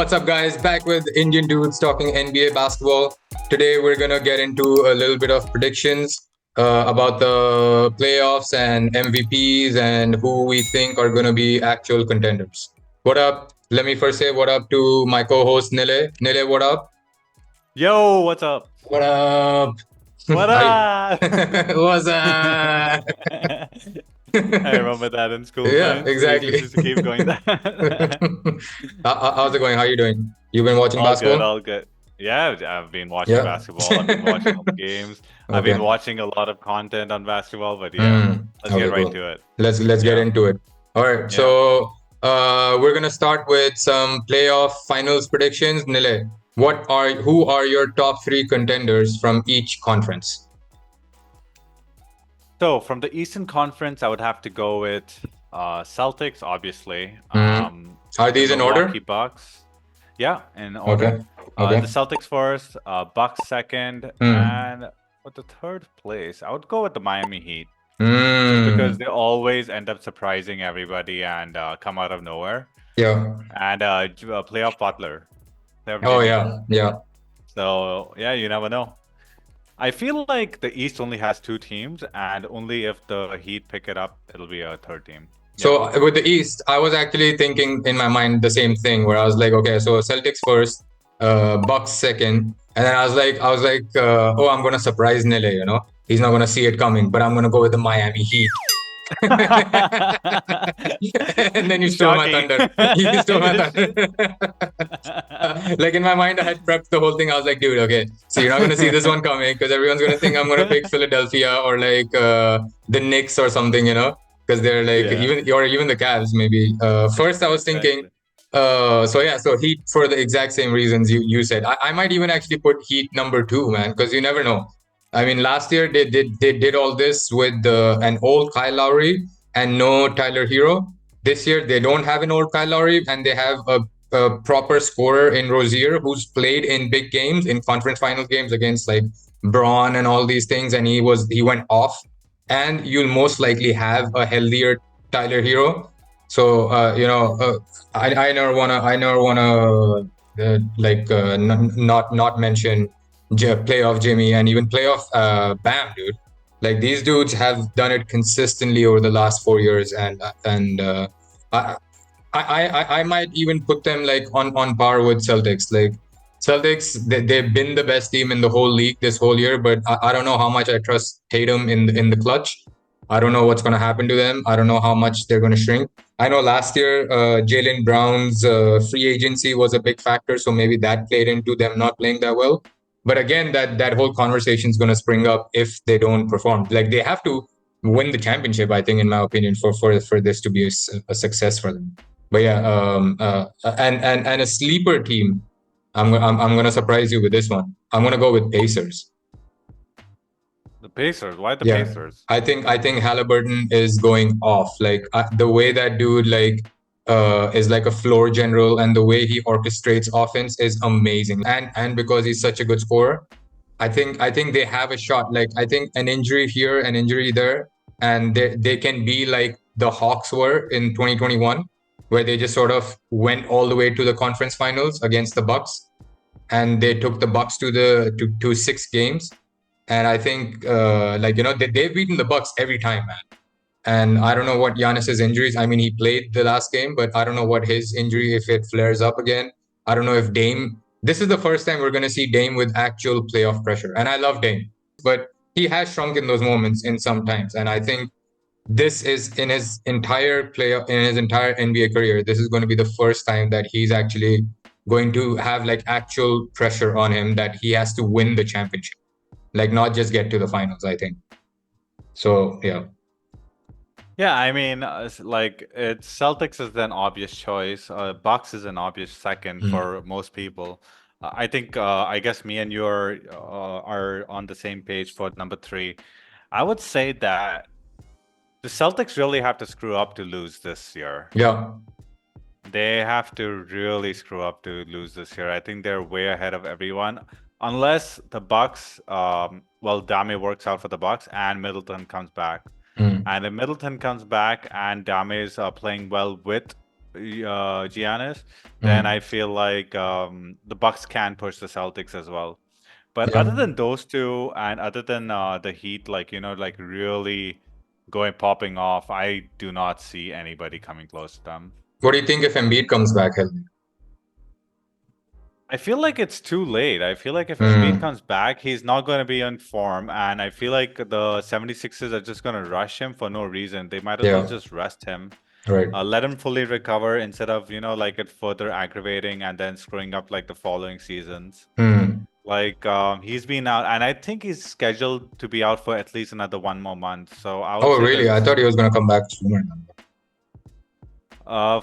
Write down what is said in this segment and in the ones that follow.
What's up, guys? Back with Indian Dudes talking NBA basketball. Today, we're going to get into a little bit of predictions about the playoffs and MVPs and who we think are going to be actual contenders. What up? Let me first say what up to my co host, Nilay. Nilay, what up? Yo, what's up? What up? What up? What's up? I remember that in school, Yeah, man. exactly. We used to keep going that. How's it going? How you doing? You've been watching All basketball? good, all good. Yeah, I've been watching Yeah. basketball. I've been watching all the games. I've Okay. been watching a lot of content on basketball, but yeah, let's Okay, get right cool. to it. Let's get Yeah. into it. All right. Yeah. So we're gonna start with some playoff finals predictions. Nilay, who are your top three contenders from each conference? So from the Eastern Conference, I would have to go with Celtics, obviously. Are these the in order? Milwaukee Bucks. Yeah, in order. Okay. The Celtics first, Bucks second, and with the third place, I would go with the Miami Heat. Just because they always end up surprising everybody and come out of nowhere. Yeah. And playoff Butler. Oh yeah. Yeah. So yeah, you never know. I feel like the East only has two teams, and only if the Heat pick it up, it'll be a third team. So with the East, I was actually thinking in my mind the same thing, where I was like, okay, so Celtics first, Bucks second, and then I was like, oh, I'm gonna surprise Nilay, you know, he's not gonna see it coming, but I'm gonna go with the Miami Heat. And then you stole my thunder. You stole my thunder. Like in my mind, I had prepped the whole thing. I was like, dude, okay, so you're not gonna see this one coming because everyone's gonna think I'm gonna pick Philadelphia or like the Knicks or something, you know. Because they're like even the Cavs maybe. First, I was thinking, so Heat for the exact same reasons you said. I might even actually put Heat number 2, man, because you never know. I mean, last year they did all this with an old Kyle Lowry and no Tyler Hero. This year they don't have an old Kyle Lowry and they have a proper scorer in Rozier who's played in big games, in conference final games against like Braun and all these things, and he went off. And you'll most likely have a healthier Tyler Hero. So I never wanna not mention playoff Jimmy and even playoff Bam, dude. Like these dudes have done it consistently over the last 4 years, and I might even put them like on par with Celtics. Like Celtics, they've been the best team in the whole league this whole year, but I don't know how much I trust Tatum in the clutch. I don't know what's going to happen to them. I don't know how much they're going to shrink. I know last year Jaylen Brown's free agency was a big factor, so maybe that played into them not playing that well. But again, that whole conversation is going to spring up if they don't perform. Like they have to win the championship, I think, in my opinion, for this to be a success for them. But yeah, and a sleeper team. I'm gonna surprise you with this one. I'm gonna go with Pacers. The Pacers? Why the Pacers? I think Halliburton is going off. Like the way that dude is like a floor general, and the way he orchestrates offense is amazing. And because he's such a good scorer, I think they have a shot. Like I think an injury here, an injury there, and they can be like the Hawks were in 2021. Where they just sort of went all the way to the conference finals against the Bucks, and they took the Bucks to 6 games. And I think they've beaten the Bucks every time, man. And I don't know what Giannis's injuries. I mean, he played the last game, but I don't know what his injury, if it flares up again. I don't know if Dame. This is the first time we're going to see Dame with actual playoff pressure, and I love Dame, but he has shrunk in those moments in some times, and I think this is in his entire NBA career. This is going to be the first time that he's actually going to have like actual pressure on him that he has to win the championship, like not just get to the finals. I think so. Yeah. Yeah, I mean, it's Celtics is an obvious choice. Bucks is an obvious second for most people. I think I guess me and you are on the same page for number 3. I would say that the Celtics really have to screw up to lose this year. Yeah. They have to really screw up to lose this year. I think they're way ahead of everyone. Unless the Bucks, Dame works out for the Bucks and Middleton comes back. And if Middleton comes back and Dame is playing well with Giannis, then I Mm. feel like the Bucks can push the Celtics as well. But Yeah. other than those two, and other than the Heat, like like really going popping off, I do not see anybody coming close to them. What do you think if Embiid comes back healthy? I feel like it's too late. I feel like if Embiid Mm. comes back, he's not going to be on form. And I feel like the 76ers are just going to rush him for no reason. They might as well Yeah. just rest him, Right. let him fully recover instead of, like it further aggravating and then screwing up like the following seasons. Mm. Like he's been out, and I think he's scheduled to be out for at least another 1 more month. So I would Oh, say really? I there's thought he was gonna come back sooner.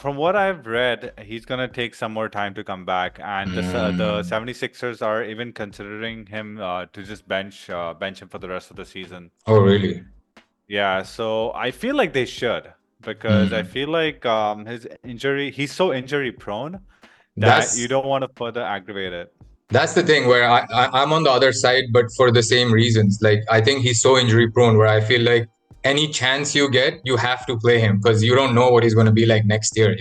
From what I've read, he's gonna take some more time to come back, and the Mm. 76ers are even considering him to just bench him for the rest of the season. Oh, really? Yeah, so I feel like they should, because I Mm. feel like he's so injury prone that you That's don't want to further aggravate it. That's the thing where I'm on the other side, but for the same reasons. Like, I think he's so injury prone where I feel like any chance you get, you have to play him because you don't know what he's going to be like next year,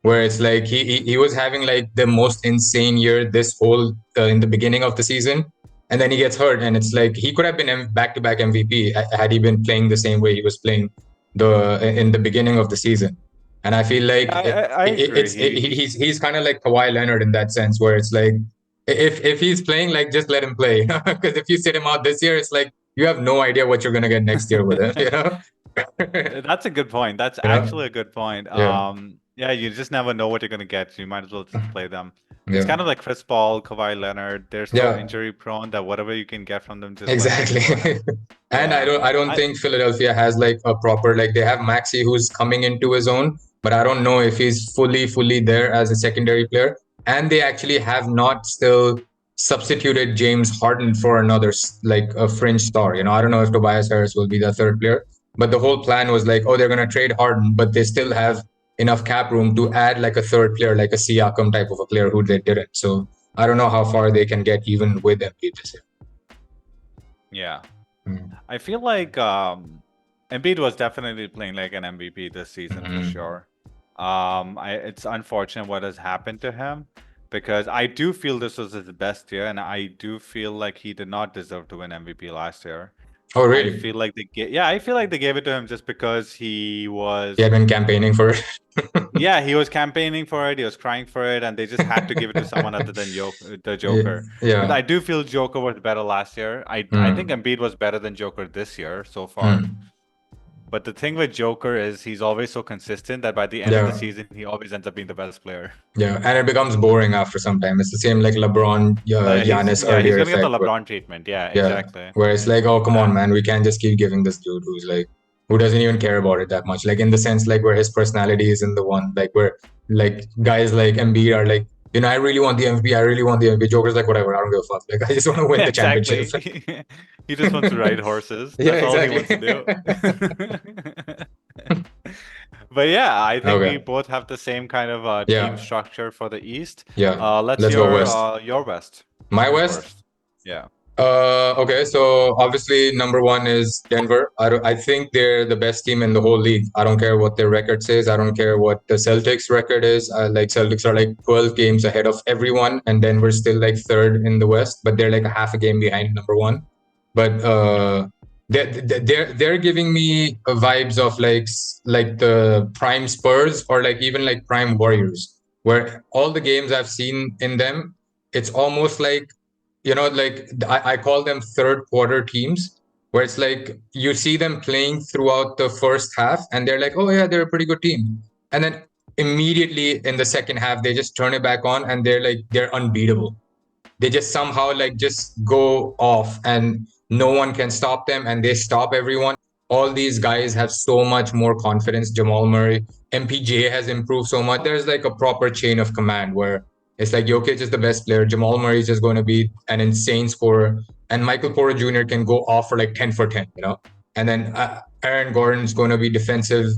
Where it's like he was having like the most insane year this whole in the beginning of the season. And then he gets hurt. And it's like he could have been back to back MVP had he been playing the same way he was playing in the beginning of the season. And I feel like I agree. he's kind of like Kawhi Leonard in that sense, where it's like if he's playing, like just let him play. Because if you sit him out this year, it's like you have no idea what you're gonna get next year with him. That's a good point. That's You know? actually a good point. Yeah. Yeah, you just never know what you're gonna get. You might as well just play them. It's Yeah. kind of like Chris Paul, Kawhi Leonard. They're so Yeah. injury prone that whatever you can get from them, just let them Exactly. go ahead. And I Yeah. don't I don't I think Philadelphia has like a proper, like they have Maxi who's coming into his own, but I don't know if he's fully there as a secondary player. And they actually have not still substituted James Harden for another like a fringe star. I don't know if Tobias Harris will be the third player, but the whole plan was like, oh, they're gonna trade Harden, but they still have enough cap room to add like a third player, like a Siakam type of a player who they didn't. So I don't know how far they can get even with Embiid this year. yeah. Mm. I feel like Embiid was definitely playing like an MVP this season for Mm. sure. It's unfortunate what has happened to him, because I do feel this was his best year, and I do feel like he did not deserve to win MVP last year. Oh, I really? feel like I feel like they gave it to him just because he He was had been campaigning for it. yeah, he was campaigning for it, he was crying for it, and they just had to give it to someone other than the Joker. But Yeah. I do feel Joker was better last year. I think Mm. Embiid was better than Joker this year so far. Mm. But the thing with Joker is he's always so consistent that by the end of the Yeah. season, he always ends up being the best player. Yeah. And it becomes boring after some time. It's the same like LeBron, He's Giannis he's earlier gonna get the effect. LeBron treatment. Yeah, Yeah. exactly. Where it's like, oh, come on, Uh, man. We can't just keep giving this dude who doesn't even care about it that much. Like in the sense, like where his personality is in the one, like where like guys like Embiid are like, I really want the MVP. I really want the MVP. Joker's like, whatever. I don't give a fuck. Like, I just want to win the championship. exactly. He just wants to ride horses. Yeah, That's all he wants to exactly. do. But yeah, I think we Okay. both have the same kind of team Yeah. structure for the East. Yeah. Let's Let's go West. your West My West? first. Yeah. Okay, so obviously number one is Denver. I think they're the best team in the whole league. I don't care what their record says. I don't care what the Celtics record is. Like Celtics are like 12 games ahead of everyone, and Denver's still like third in the West, but they're like a half a game behind number one. But they're giving me vibes of like the prime Spurs or like even like prime Warriors, where all the games I've seen in them, it's almost like like I call them third quarter teams, where it's like you see them playing throughout the first half and they're like, oh yeah, they're a pretty good team. And then immediately in the second half, they just turn it back on and they're unbeatable. They just somehow like just go off and no one can stop them and they stop everyone. All these guys have so much more confidence. Jamal Murray, MPJ has improved so much. There's like a proper chain of command where it's like Jokic is the best player. Jamal Murray is just going to be an insane scorer. And Michael Porter Jr. can go off for like 10 for 10, And then Aaron Gordon's going to be defensive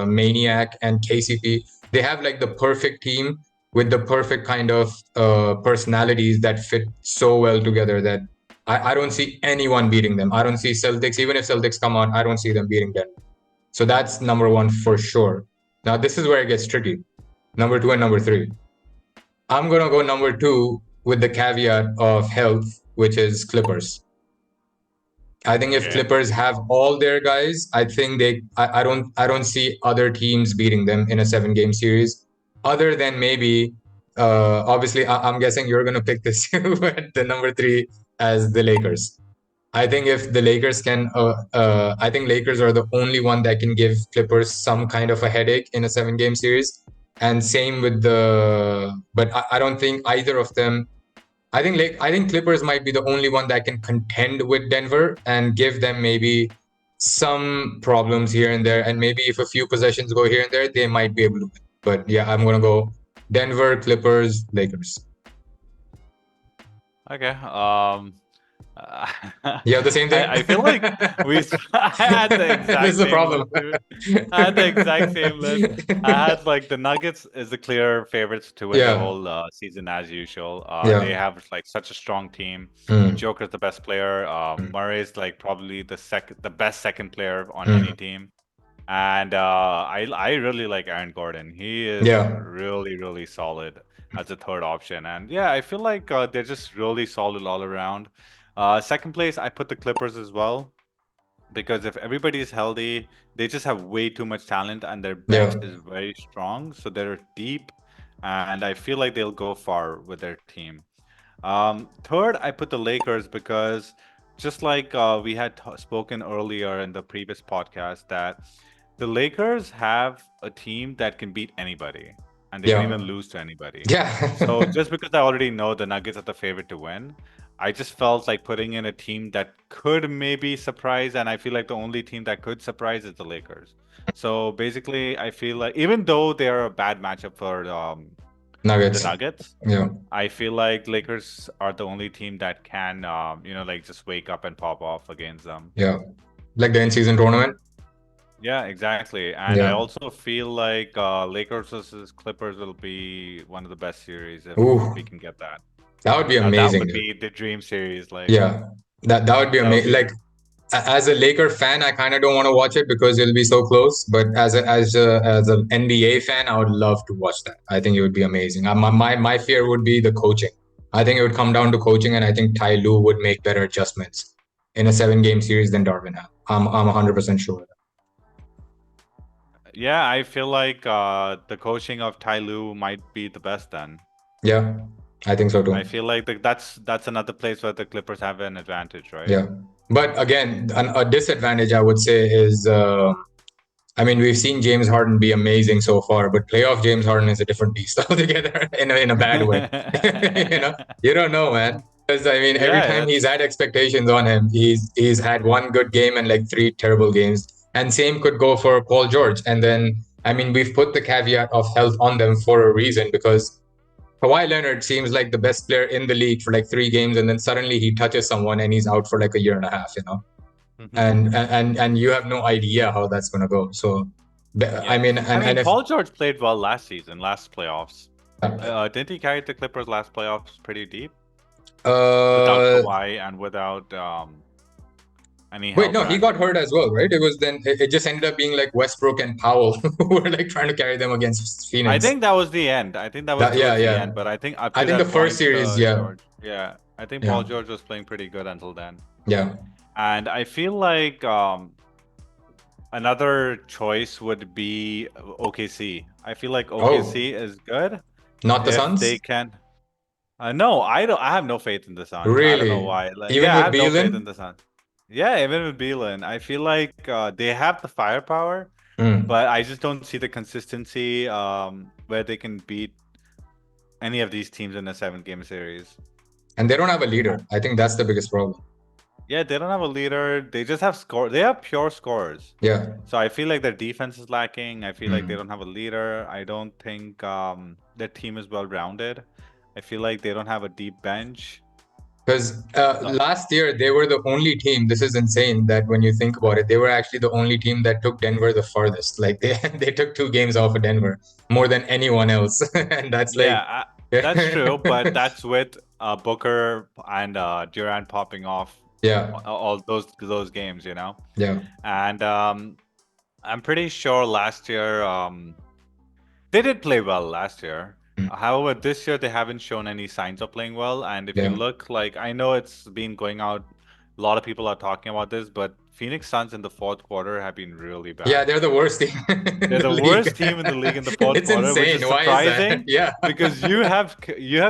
maniac, and KCP. They have like the perfect team with the perfect kind of personalities that fit so well together that I don't see anyone beating them. I don't see Celtics. Even if Celtics come on, I don't see them beating Denver. So that's number one for sure. Now, this is where it gets tricky. Number two and number three. I'm gonna go number two with the caveat of health, which is Clippers. I think if Okay. Clippers have all their guys, I think I don't see other teams beating them in a 7 game series, other than maybe obviously I'm guessing you're gonna pick this at the number three as the Lakers. I think if the Lakers can, I think Lakers are the only one that can give Clippers some kind of a headache in a 7 game series. And same with but I don't think either of them. I think Clippers might be the only one that can contend with Denver and give them maybe some problems here and there. And maybe if a few possessions go here and there, they might be able to win. But yeah, I'm gonna go Denver, Clippers, Lakers. Okay. You have the same thing? I feel like I had the This exact is the same problem. list. I had the exact same list. I had like the Nuggets is the clear favorites to win the Yeah. whole season as usual. They Yeah. have like such a strong team. Mm. Joker's the best player. Mm. Murray's like probably the best second player on any Mm. team. And I really like Aaron Gordon. He is Yeah. really solid as a third option. And yeah, I feel like they're just really solid all around. Second place, I put the Clippers as well because if everybody is healthy, they just have way too much talent and their bench Yeah. is very strong. So they're deep, and I feel like they'll go far with their team. Third, I put the Lakers because just like we had spoken earlier in the previous podcast, that the Lakers have a team that can beat anybody and they can Yeah. even lose to anybody. So Yeah. just because I already know the Nuggets are the favorite to win, I just felt like putting in a team that could maybe surprise, and I feel like the only team that could surprise is the Lakers. So basically, I feel like even though they are a bad matchup for the Nuggets. Nuggets, Yeah. I feel like Lakers are the only team that can, like just wake up and pop off against them. Yeah. Like the in-season tournament. Yeah, exactly. And I Yeah. also feel like Lakers versus Clippers will be one of the best series if Ooh, we can get that. that would be Now that amazing, would dude. be the dream series. Like Yeah. That would be that would amazing. be Like as a Laker fan, I kind of don't want to watch it because it'll be so close. But as an NBA fan, I would love to watch that. I think it would be amazing. My fear would be the coaching. I think it would come down to coaching, and I think Ty Lue would make better adjustments in a 7 game series than Darvin have. I'm 100% sure. yeah, I feel like the coaching of Ty Lue might be the best then. Yeah, I think so I too. feel like that's another place where the Clippers have an advantage, right? Yeah, but again, a disadvantage I would say is. I mean, we've seen James Harden be amazing so far, but playoff James Harden is a different beast altogether in a bad way. You don't know, man. Because I mean, every Yeah, time he's that's had expectations on him, he's had one good game and like 3 terrible games. And same could go for Paul George. And then I mean, we've put the caveat of health on them for a reason because Kawhi Leonard seems like the best player in the league for like 3 games, and then suddenly he touches someone and he's out for like a year and a half. And you have no idea how that's gonna go. So, I yeah. mean, I and mean, if Paul George played well last season, last playoffs. uh, Didn't he carry the Clippers last playoffs pretty deep without Kawhi and without any wait, help no, he got actually? hurt as well, right? It was then it just ended up being like Westbrook and Powell who were like trying to carry them against I Phoenix. think that was the end. I think that was Yeah, towards the yeah. end, but I think up I to think the that first point, series, yeah, George, yeah, I think yeah, Paul George was playing pretty good until then. yeah. And I feel like another choice would be OKC. I feel like Oh, OKC is good not the if they Suns, can. No, I don't. I have no faith in the Suns. I don't know really? why. Like, Even yeah, I with have no faith in Beelan? the Suns. Yeah, even with Beelan, I feel like they have the firepower, Mm. but I just don't see the consistency where they can beat any of these teams in a 7 game series. And they don't have a leader. I think that's the biggest problem. Yeah, they don't have a leader. They just have score. They have pure scorers. Yeah. So I feel like their defense is lacking. I feel like they Mm. don't have a leader. I don't think their team is well rounded. I feel like they don't have a deep bench. Because So last year they were the only team. This is insane that when you think about it, they were actually the only team that took Denver the farthest. Like they took 2 games off of Denver more than anyone else, and that's like, yeah, that's true. But that's with Booker and Durant popping off yeah, all those games, you know. yeah, And I'm pretty sure last year They did play well last year. Mm. However, this year they haven't shown any signs of playing well. And if you Yeah. look, like, I know it's been going out, a lot of people are talking about this, but Phoenix Suns in the fourth quarter have been really Yeah, bad. they're the worst team in They're the the league. worst team in the league in the fourth It's quarter, which insane. is Why is that? surprising Yeah. because you have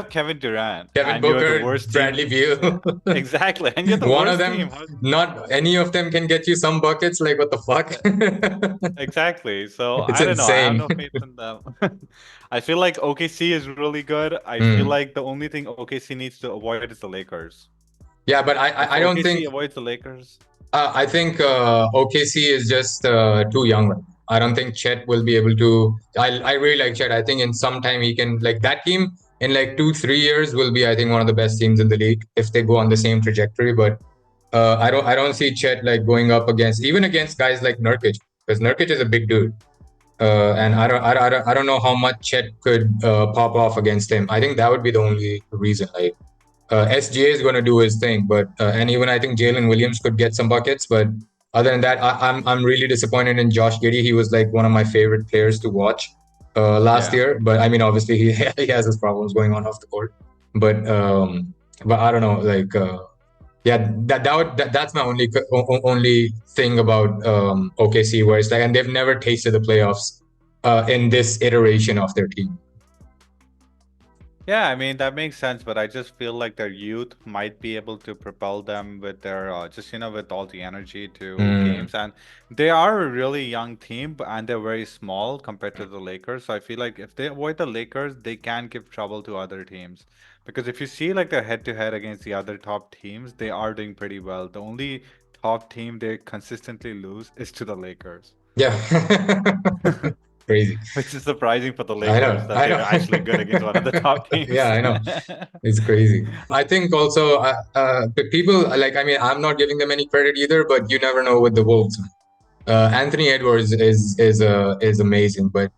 Kevin Durant Kevin and you're the Booker, worst Bradley team. Beal. Exactly, and you're the One of worst them, team. not any of them can get you some buckets. Like, what the fuck? Exactly. So It's I don't know. I have insane. no faith in them. I feel like OKC is really good. I feel Hmm. like the only thing OKC needs to avoid is the Lakers. Yeah, but If I don't OKC think avoids the Lakers, I think OKC is just too young right now. I don't think Chet will be able to. I really like Chet. I think in some time he can, like, that team in like 2 3 years will be, I think, one of the best teams in the league if they go on the same trajectory. But I don't see Chet like going up against, even against guys like Nurkic, because Nurkic is a big dude. And I don't know how much Chet could pop off against him. I think that would be the only reason. Like, SGA is going to do his thing, but and even I think Jalen Williams could get some buckets. But other than that, I'm really disappointed in Josh Giddey. He was like one of my favorite players to watch last yeah. year. But I mean, obviously he has his problems going on off the court. But I don't know. Like, yeah, that's my only thing about OKC, where it's like, and they've never tasted the playoffs in this iteration of their team. Yeah, I mean that makes sense, but I just feel like their youth might be able to propel them with their just with all the energy to Mm. games, and they are a really young team, and they're very small compared to the Lakers. So I feel like if they avoid the Lakers, they can give trouble to other teams. Because if you see like their head-to-head against the other top teams, they are doing pretty well. The only top team they consistently lose is to the Lakers. Yeah, crazy. Which is surprising for the I Lakers know, that I they're know. actually good against one of the top Yeah, teams. I know. It's crazy. I think also, people like, I mean, I'm not giving them any credit either, but you never know with the Wolves. Anthony Edwards is amazing, but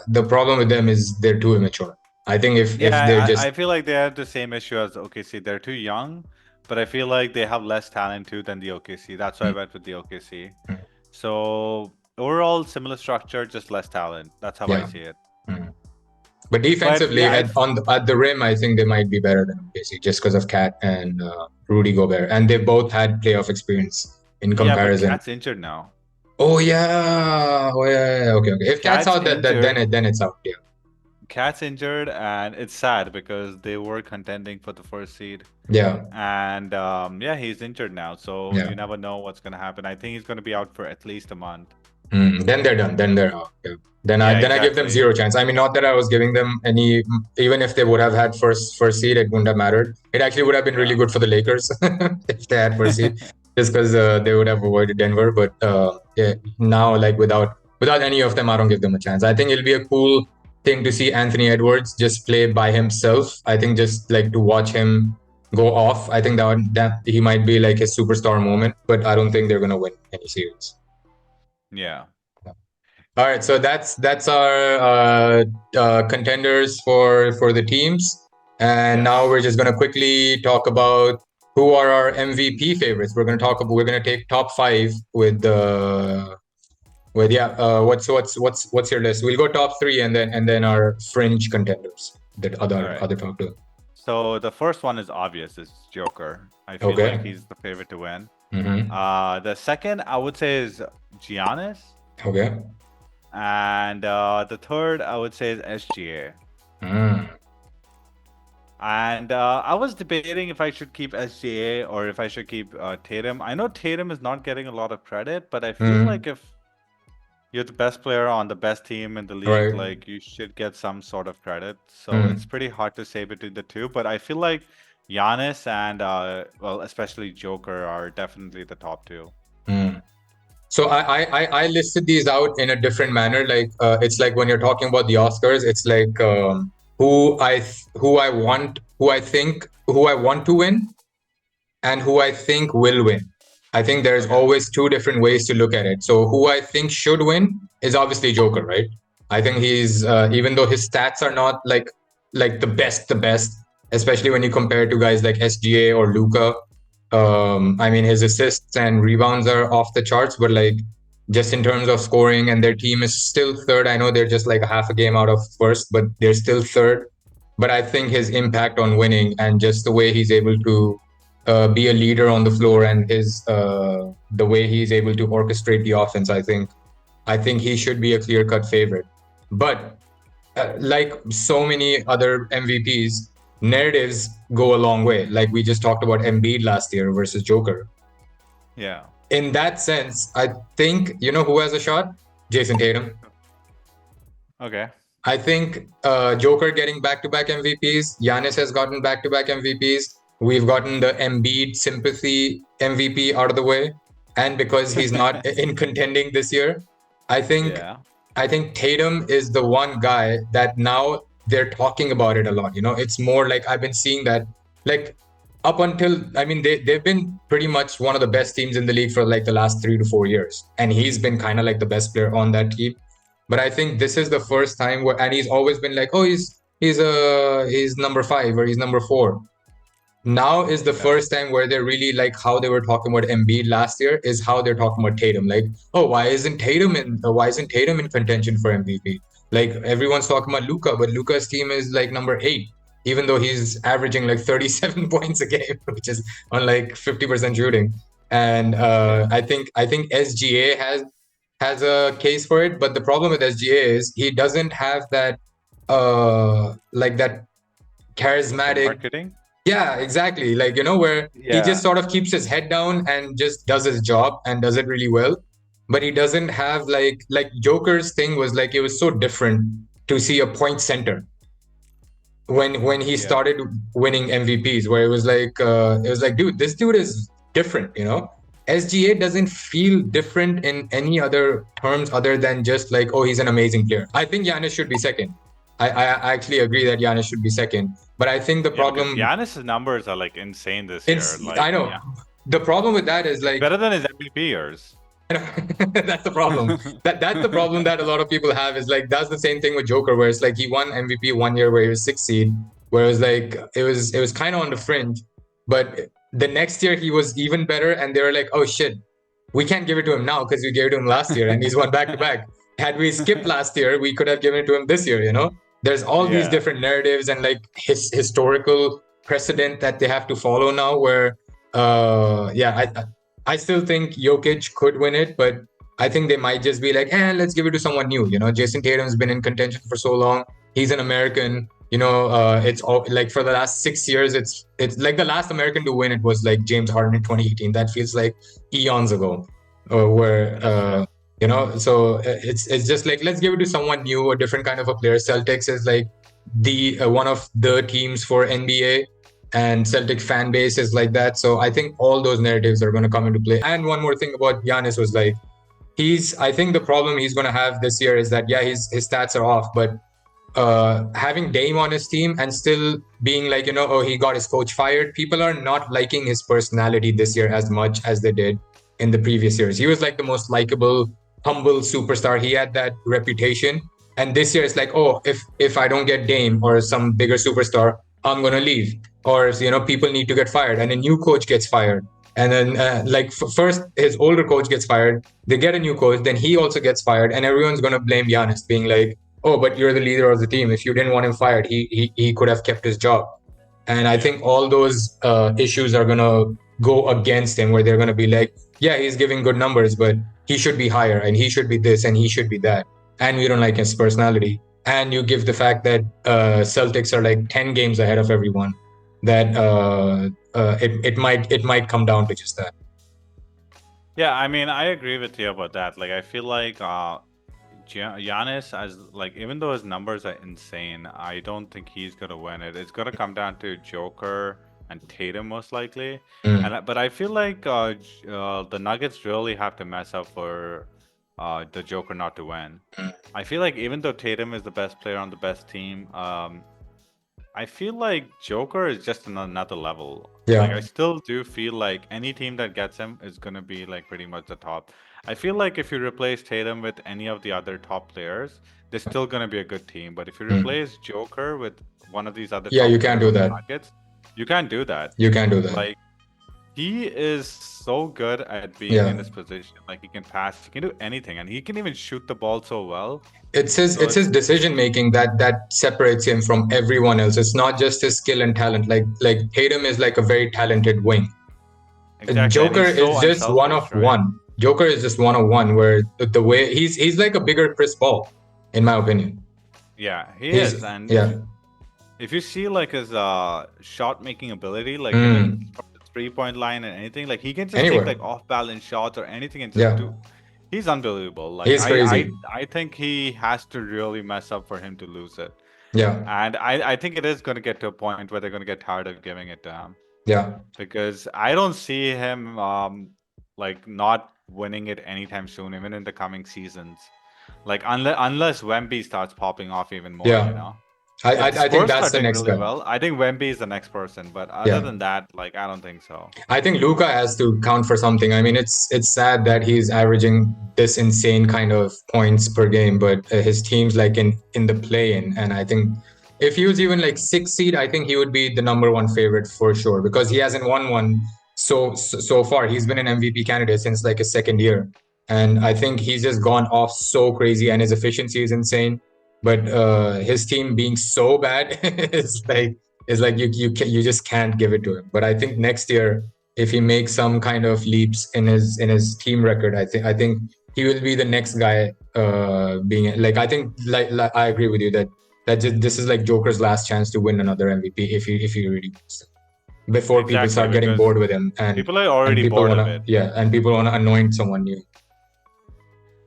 the problem with them is they're too immature. I think if they're Yeah, just I feel like they have the same issue as OKC. They're too young, but I feel like they have less talent too than the OKC. That's why I mm, went with the OKC. mm, So overall, similar structure, just less talent. That's how I yeah. see it. Mm. But But defensively, yeah, at the rim, I think they might be better than OKC just because of Cat and Rudy Gobert, and they both had playoff experience in yeah, but comparison. Cat's injured now. Oh yeah, oh yeah, yeah. Okay, okay. If Cat's Cat's out, that injured. then it's out. Yeah, Cat's injured, and it's sad because they were contending for the first seed. yeah, And yeah, he's injured now, so yeah. you never know what's gonna happen. I think he's gonna be out for at least a month. Then they're done. Then they're out. Yeah. Yeah, Then I give them exactly. zero chance. I mean, not that I was giving them any. Even if they would have had first seed, it wouldn't have mattered. It actually would have been really Yeah. good for the Lakers if they had first seed, just because they would have avoided Denver. But yeah, now, like, without any of them, I don't give them a chance. I think it'll be a cool thing to see Anthony Edwards just play by himself. I think just like to watch him go off. I think that he might be like his superstar moment. But I don't think they're gonna win any series. Yeah. All right, so that's our contenders for the teams, and now we're Yes. just gonna quickly talk about who are our MVP favorites. We're gonna take top five with the with yeah. What's your list? We'll go top three and then our fringe contenders that All right. other top two. So the first one is obvious. It's Joker. I feel Okay. like he's the favorite to win. Mm-hmm. The second I would say is Giannis, Okay. and the third I would say is SGA. Mm. And I was debating if I should keep SGA or if I should keep Tatum. I know Tatum is not getting a lot of credit, but I feel Mm. like if you're the best player on the best team in the league, Right. like you should get some sort of credit. So Mm. it's pretty hard to say between the two, but I feel like Giannis and well, especially Joker are definitely the top two. Mm. So I listed these out in a different manner. Like it's like when you're talking about the Oscars, it's like who I think who I want to win and who I think will win. I think there's always two different ways to look at it. So who I think should win is obviously Joker, right? I think he's even though his stats are not like the best, especially when you compare to guys like SGA or Luka. I mean, his assists and rebounds are off the charts, but like just in terms of scoring, and their team is still third. I know they're just like a half a game out of first, but they're still third. But I think his impact on winning and just the way he's able to be a leader on the floor, and his the way he's able to orchestrate the offense, I think he should be a clear-cut favorite. But like so many other MVPs, narratives go a long way. Like we just talked about Embiid last year versus Joker. Yeah. In that sense, I think, you know who has a shot? Jason Tatum. Okay. I think Joker getting back-to-back MVPs. Giannis has gotten back-to-back MVPs. We've gotten the Embiid sympathy MVP out of the way, and because he's not in contending this year, I think Yeah. I think Tatum is the one guy that now they're talking about it a lot. You know, it's more like I've been seeing that, like up until, I mean, they've been pretty much one of the best teams in the league for like the last 3 to 4 years, and he's been kind of like the best player on that team. But I think this is the first time where, and he's always been like, oh, he's number 5 or he's number 4. Now is the first time where they're really like how they were talking about Embiid last year is how they're talking about Tatum. Like, oh, why isn't Tatum in contention for MVP? Like everyone's talking about Luka, but Luka's team is like number 8, even though he's averaging like 37 points a game, which is on like 50% shooting. And I think SGA has a case for it, but the problem with SGA is he doesn't have that like that charismatic Marketing. yeah, exactly. Like, you know, where he just sort of keeps his head down and just does his job and does it really well. But he doesn't have like Joker's thing was like it was so different to see a point center when he started winning MVPs, where it was like, dude, this dude is different, you know. SGA doesn't feel different in any other terms other than just like, oh, he's an amazing player. I think Giannis should be second. I actually agree that Giannis should be second. But I think the problem Giannis's numbers are like insane this year. Like, I know. The problem with that is like better than his MVP years. that's the problem. That's the problem that a lot of people have is like that's the same thing with Joker, where it's like he won MVP one year where he was 6th seed, where it was like it was kind of on the fringe, but the next year he was even better, and they were like, oh shit, we can't give it to him now because we gave it to him last year and he's won back to back. Had we skipped last year, we could have given it to him this year. You know, there's all these different narratives and like historical precedent that they have to follow now. Where I still think Jokic could win it, but I think they might just be like, let's give it to someone new. You know, Jason Tatum's been in contention for so long. He's an American. You know, it's all like for the last 6 years, it's like the last American to win it was like James Harden in 2018. That feels like eons ago, you know. So it's just like let's give it to someone new, a different kind of a player. Celtics is like the one of the teams for NBA, and Celtic fan base is like that. So I think all those narratives are going to come into play. And one more thing about Giannis was like I think the problem he's going to have this year is that his stats are off, but having Dame on his team and still being like, you know, oh, he got his coach fired. People are not liking his personality this year as much as they did in the previous years. He was like the most likable, humble superstar. He had that reputation. And this year it's like, oh, if I don't get Dame or some bigger superstar, I'm going to leave. Or, you know, people need to get fired and a new coach gets fired. And then first his older coach gets fired. They get a new coach. Then he also gets fired. And everyone's going to blame Giannis, being like, oh, but you're the leader of the team. If you didn't want him fired, he could have kept his job. And I think all those issues are going to go against him, where they're going to be like, yeah, he's giving good numbers, but he should be higher and he should be this and he should be that. And we don't like his personality. And you give the fact that Celtics are like 10 games ahead of everyone, that it might come down to just that. Yeah, I mean, I agree with you about that. Like, I feel like Giannis, as like, even though his numbers are insane, I don't think he's gonna win it. It's gonna come down to Joker and Tatum most likely. But I feel like the Nuggets really have to mess up for the Joker not to win. I feel like even though Tatum is the best player on the best team, I feel like Joker is just on another level. Yeah. Like, I still do feel like any team that gets him is gonna be like pretty much the top. I feel like if you replace Tatum with any of the other top players, they're still gonna be a good team. But if you replace Joker with one of these other you can't do that. Nuggets, you can't do that. You can't do that. Like, He is so good at being in Yeah. this position. Like he can pass, he can do anything, and he can even shoot the ball so well. So It's his decision making that separates him from everyone else. It's not just his skill and talent. Like Tatum is like a very talented wing. exactly, and Joker he's is so just one unselfish, of right? one. Joker is just one of one. Where the way he's like a bigger Chris Paul, in my opinion. Yeah, he He's is, and yeah. if you see like his shot making ability, like even Mm, from the 3 point line and anything, like he can just take anywhere. like off balance shots or anything and just Yeah. do. He's unbelievable. Like He's crazy. I think he has to really mess up for him to lose it, Yeah. and I think it is going to get to a point where they're going to get tired of giving it to him Yeah. because I don't see him like not winning it anytime soon, even in the coming seasons. Like unless Wemby starts popping off even more, you Yeah. know. I If the I think Spurs that's start the doing next really guy. well, I think Wemby is the next person. But other Yeah. than that, like I don't think so. I think Luca has to count for something. I mean, it's sad that he's averaging this insane kind of points per game, but his team's like in the play-in, and I think if he was even like sixth seed, I think he would be the number one favorite for sure because he hasn't won one so far. He's been an MVP candidate since like his second year, and I think he's just gone off so crazy, and his efficiency is insane. But his team being so bad is like you just can't give it to him. But I think next year, if he makes some kind of leaps in his team record, I think he will be the next guy. Being like I think like I agree with you that this is like Joker's last chance to win another MVP if he really wants to. Before people Exactly, start getting because bored with him people are and already people bored of wanna it. and people wanna anoint someone new.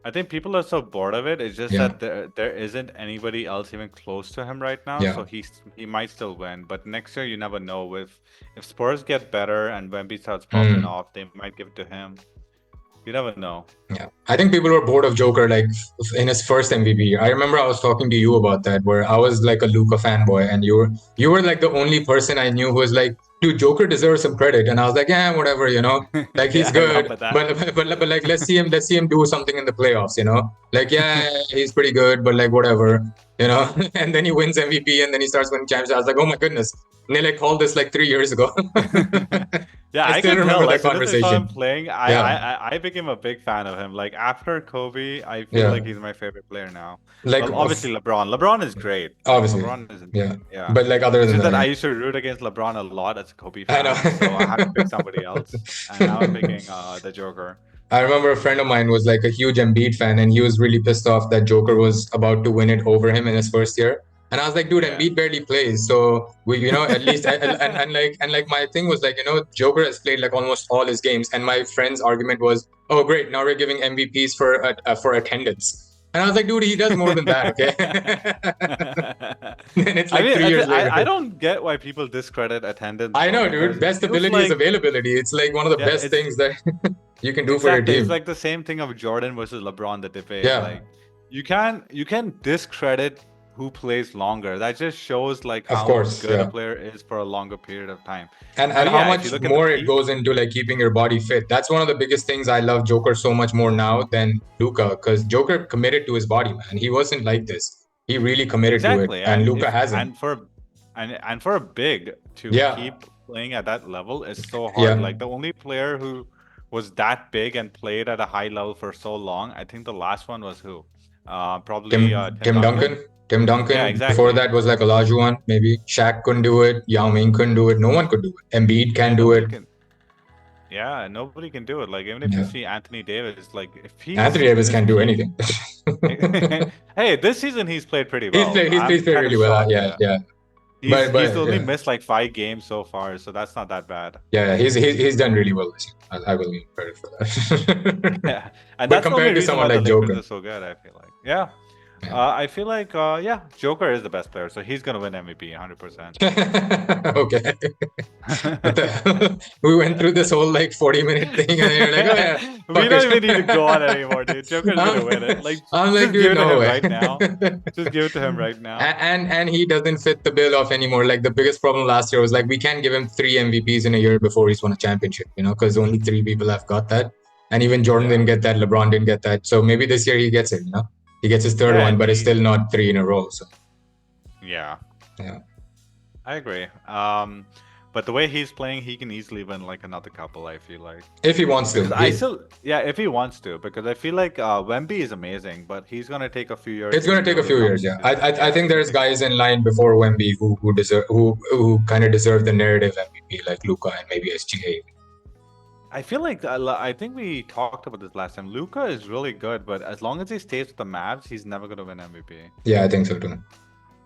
I think people are so bored of it. It's just Yeah, that there isn't anybody else even close to him right now. yeah. So he might still win. But next year, you never know. If Spurs get better and Wemby starts popping Mm. off, they might give it to him. You never know. Yeah, I think people were bored of Joker like in his first MVP year. I remember I was talking to you about that, where I was like a Luka fanboy, and you were like the only person I knew who was like, "Dude, Joker deserves some credit," and I was like, "Yeah, whatever, like he's Yeah, I good, remember that. but like let's see him do something in the playoffs, like yeah, he's pretty good, but like whatever, and then he wins MVP, and then he starts winning championships. I was like, oh my goodness, Nilay called this like 3 years ago. Yeah, I I still could tell. remember As that soon as I saw him conversation. playing, Yeah, I became a big fan of him. Like after Kobe, I feel yeah, like he's my favorite player now. like Well, obviously LeBron. LeBron is great. Like obviously, LeBron is yeah, insane. Yeah. but like other It's than just that, that I yeah. used to root against LeBron a lot as a Kobe I fan, so I had to pick somebody else. And now I'm know. picking the Joker. I remember a friend of mine was like a huge Embiid fan, and he was really pissed off that Joker was about to win it over him in his first year. And I was like, dude, Yeah. Embiid barely plays, so we, at least, and like my thing was like, Joker has played like almost all his games, and my friend's argument was, oh great, now we're giving MVPs for attendance. And I was like, dude, he does more than that, okay? Then it's I like mean, 3 years I later. don't get why people discredit attendance I though, know, because dude. it Best feels ability is like availability. It's like one of the yeah, best it's things that you can do for your exactly. It's team. like the same thing of Jordan versus LeBron, the debate. Yeah, Like you can discredit who plays longer. That just shows like of how course. good a Yeah. player is for a longer period of time. And But how yeah, if you much look at the more it peak, goes into like keeping your body fit. That's one of the biggest things. I love Joker so much more now than Luca, because Joker committed to his body, man. He wasn't like this. He really committed to it, exactly. and And Luca if hasn't. and for a big to Yeah, keep playing at that level is so hard. yeah. Like the only player who was that big and played at a high level for so long, I think the last one was who? Probably Tim Tim Duncan. Duncan. Tim Yeah, Duncan. Before exactly. that was like Olajuwon, maybe. Shaq couldn't do it. Yao Ming couldn't do it. No one could do it. Embiid Yeah, can do it. nobody can. Yeah, nobody can do it. Like even if you Yeah. see Anthony Davis, like if he's Anthony in Davis his can't do peak. anything. Hey, this season he's played pretty he's well. played. He's I'm played kind of really well. shocked. Yeah, Yeah, yeah. he's But only yeah. missed like 5 games so far, so that's not that bad. Yeah, he's done really well this year. I will give him credit for that. Yeah, and But that's the only compared to reason someone why the like Lakers Joker, are so good. I feel like. Yeah, yeah. I feel like yeah, Joker is the best player, so he's gonna win MVP 100%. Okay. What the hell? We went through this whole like 40-minute thing, and you're like, oh yeah, We fuck don't it. even need to go on anymore, dude. Joker's gonna win it. I'm, Like, I'm like, just give dude, it to no him way. right now. Just give it to him right now. And he doesn't fit the bill of anymore. Like the biggest problem last year was like we can't give him 3 MVPs in a year before he's won a championship, because only 3 people have got that. And even Jordan Yeah, didn't get that, LeBron didn't get that. So maybe this year he gets it, He gets his third yeah, one, and but it's he, still not 3 in a row. So yeah, yeah. I agree. But the way he's playing, he can easily win like another couple, I feel like. If he wants to. Because I still, yeah, if he wants to, because I feel like Wemby is amazing, but he's gonna take a few years It's going to to take a really few come years, yeah. into I yeah. think there's guys in line before Wemby who deserve who kind of deserve the narrative MVP, like Luka and maybe SGA. I feel like I think we talked about this last time. Luca is really good, but as long as he stays with the Mavs, he's never gonna win MVP. Yeah, I think so too.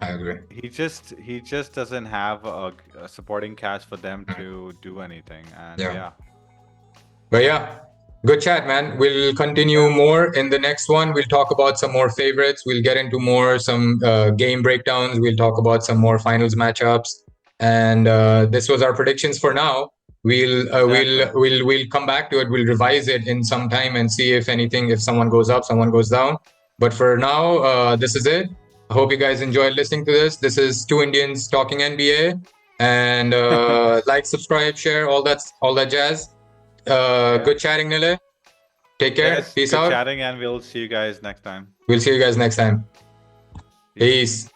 I agree. He just doesn't have a supporting cast for them to do anything, and yeah. But yeah, good chat, man. We'll continue more in the next one. We'll talk about some more favorites. We'll get into some game breakdowns. We'll talk about some more finals matchups. And this was our predictions for now. We'll come back to it. We'll revise it in some time and see if someone goes up, someone goes down. But for now, this is it. I hope you guys enjoyed listening to this. This is Two Indians Talking NBA. And like, subscribe, share, all that jazz. Good chatting, Nilay. Take care. Yes, Peace good out. chatting, and we'll see you guys next time. We'll see you guys next time. Peace.